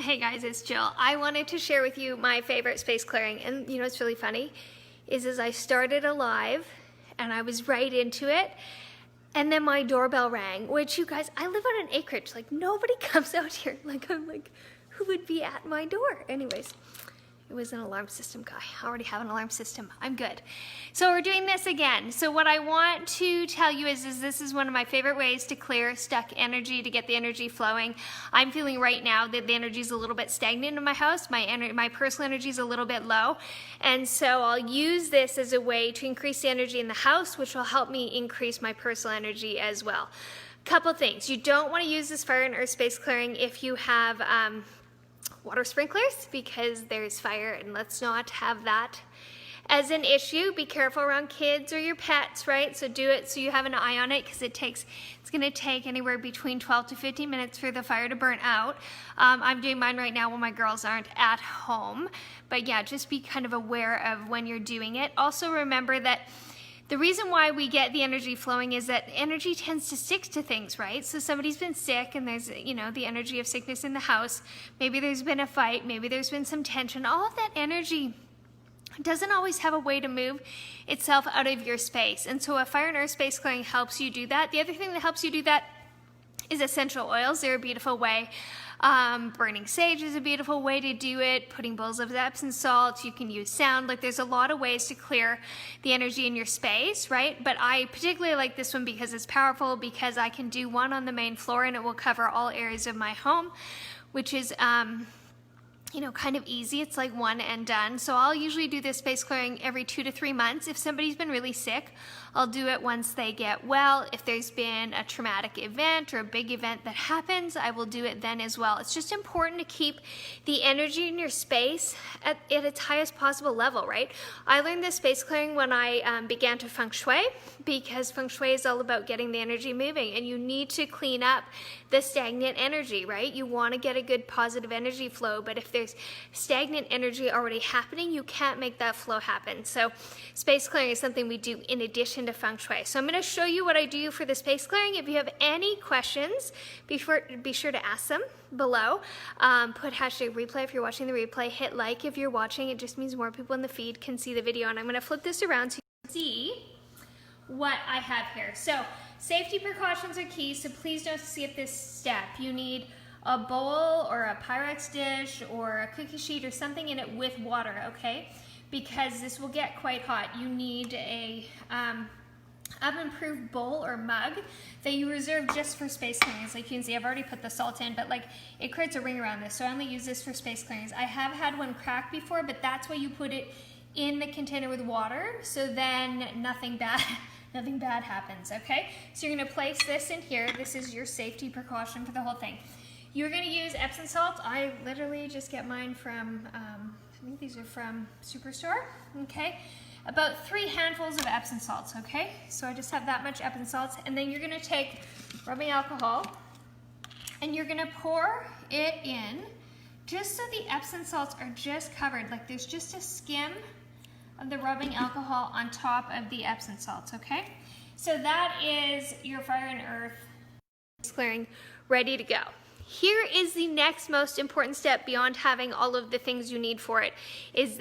Hey guys, it's Jill. I wanted to share with you my favorite space clearing, and you know what's really funny is I started a live and I was right into it, and then my doorbell rang, which, you guys, I live on an acreage, like nobody comes out here. Like, I'm like, who would be at my door? Anyways, it was an alarm system guy. I already have an alarm system. I'm good. So we're doing this again. So what I want to tell you is this is one of my favorite ways to clear stuck energy, to get the energy flowing. I'm feeling right now that the energy is a little bit stagnant in my house. My personal energy is a little bit low. And so I'll use this as a way to increase the energy in the house, which will help me increase my personal energy as well. Couple things. You don't want to use this fire and earth space clearing if you have water sprinklers, because there's fire, and let's not have that as an issue. Be careful around kids or your pets, right? So do it so you have an eye on it, because it's going to take anywhere between 12 to 15 minutes for the fire to burn out. I'm doing mine right now when my girls aren't at home, but yeah, just be kind of aware of when you're doing it. Also remember that the reason why we get the energy flowing is that energy tends to stick to things, right? So somebody's been sick and there's, you know, the energy of sickness in the house. Maybe there's been a fight, maybe there's been some tension. All of that energy doesn't always have a way to move itself out of your space. And so a fire and earth space clearing helps you do that. The other thing that helps you do that is essential oils. They're a beautiful way. Burning sage is a beautiful way to do it. Putting bowls of Epsom salts. You can use sound. Like, there's a lot of ways to clear the energy in your space, right? But I particularly like this one because it's powerful, because I can do one on the main floor and it will cover all areas of my home, which is you know, kind of easy. It's like one and done. So I'll usually do this space clearing every 2 to 3 months. If somebody's been really sick, I'll do it once they get well. If there's been a traumatic event or a big event that happens, I will do it then as well. It's just important to keep the energy in your space at its highest possible level, right? I learned this space clearing when I began to Feng Shui, because Feng Shui is all about getting the energy moving, and you need to clean up the stagnant energy, right? You want to get a good positive energy flow, but if there's stagnant energy already happening, you can't make that flow happen. So space clearing is something we do in addition to Feng Shui. So I'm going to show you what I do for the space clearing. If you have any questions, be sure to ask them below. Put hashtag replay if you're watching the replay. Hit like if you're watching. It just means more people in the feed can see the video. And I'm going to flip this around so you can see what I have here. So safety precautions are key, so please don't skip this step. You need a bowl or a Pyrex dish or a cookie sheet or something in it with water, okay? Because this will get quite hot. You need a oven-proof bowl or mug that you reserve just for space clearings. Like you can see, I've already put the salt in, but like it creates a ring around this, so I only use this for space clearings. I have had one crack before, but that's why you put it in the container with water, so then nothing bad happens, okay? So you're gonna place this in here. This is your safety precaution for the whole thing. You're gonna use Epsom salts. I literally just get mine from, I think these are from Superstore, okay? About 3 handfuls of Epsom salts, okay? So I just have that much Epsom salts, and then you're gonna take rubbing alcohol, and you're gonna pour it in, just so the Epsom salts are just covered, like there's just a skim of the rubbing alcohol on top of the Epsom salts, okay? So that is your fire and earth clearing ready to go. Here is the next most important step beyond having all of the things you need for it, is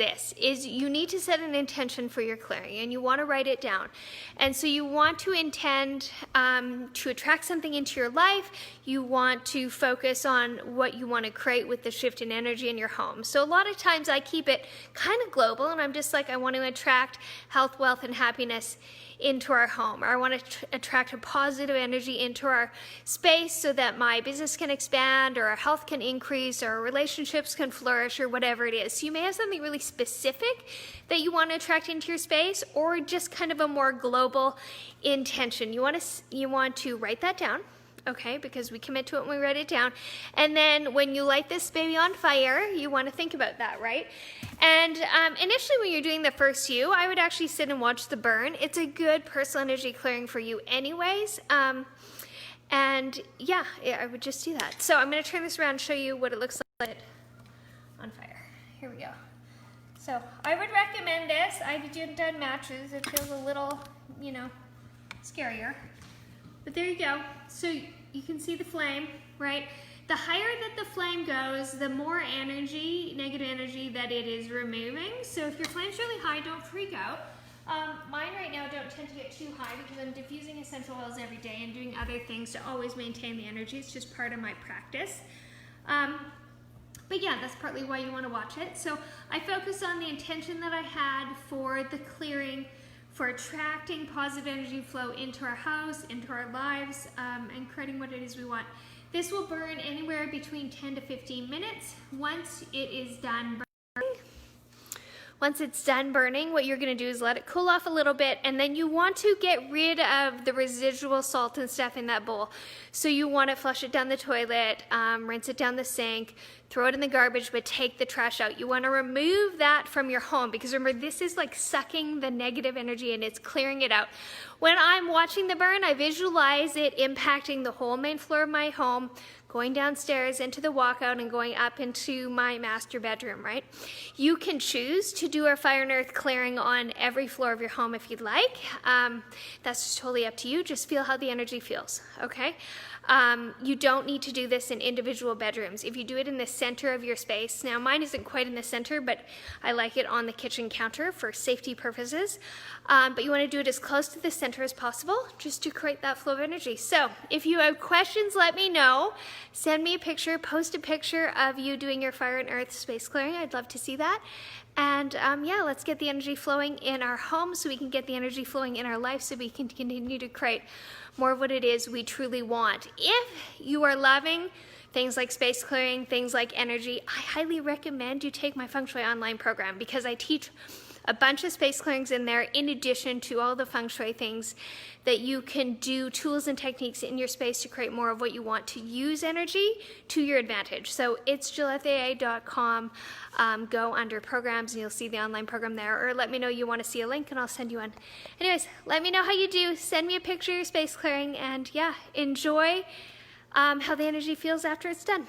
you need to set an intention for your clearing, and you want to write it down. And so you want to intend to attract something into your life. You want to focus on what you want to create with the shift in energy in your home. So a lot of times I keep it kind of global, and I'm just like, I want to attract health, wealth, and happiness into our home, or I want to attract a positive energy into our space so that my business can expand, or our health can increase, or our relationships can flourish, or whatever it is. So you may have something really specific that you want to attract into your space, or just kind of a more global intention. You want to write that down, okay, because we commit to it when we write it down. And then when you light this baby on fire, you want to think about that, right? And initially when you're doing the first few, I would actually sit and watch the burn. It's a good personal energy clearing for you anyways. And yeah, I would just do that. So I'm going to turn this around and show you what it looks like on fire. Here we go. So I would recommend this. I've done matches. It feels a little, you know, scarier. But there you go. So you can see the flame, right? the higher that the flame goes, the more energy, negative energy, that it is removing. So if your flame's really high, don't freak out. Mine right now don't tend to get too high because I'm diffusing essential oils every day and doing other things to always maintain the energy. It's just part of my practice. But yeah, that's partly why you want to watch it. So I focus on the intention that I had for the clearing, for attracting positive energy flow into our house, into our lives, and creating what it is we want. This will burn anywhere between 10 to 15 minutes. Once it is done burning, what you're going to do is let it cool off a little bit, and then you want to get rid of the residual salt and stuff in that bowl. So you want to flush it down the toilet, rinse it down the sink, throw it in the garbage, but take the trash out. You want to remove that from your home, because remember, this is like sucking the negative energy and it's clearing it out. When I'm watching the burn, I visualize it impacting the whole main floor of my home, going downstairs into the walkout and going up into my master bedroom, right? You can choose to do a fire and earth clearing on every floor of your home if you'd like. That's just totally up to you. Just feel how the energy feels, okay? You don't need to do this in individual bedrooms. If you do it in the center of your space, now mine isn't quite in the center, but I like it on the kitchen counter for safety purposes. But you want to do it as close to the center as possible, just to create that flow of energy. So if you have questions, let me know. Send me a picture, post a picture of you doing your fire and earth space clearing. I'd love to see that. And yeah, let's get the energy flowing in our home so we can get the energy flowing in our life so we can continue to create more of what it is we truly want. If you are loving things like space clearing, things like energy, I highly recommend you take my Feng Shui online program, because I teach a bunch of space clearings in there in addition to all the Feng Shui things that you can do, tools and techniques in your space to create more of what you want, to use energy to your advantage. So it's GilletteAA.com. Go under programs and you'll see the online program there, or let me know you want to see a link and I'll send you one. Anyways, let me know how you do. Send me a picture of your space clearing, and yeah, enjoy how the energy feels after it's done.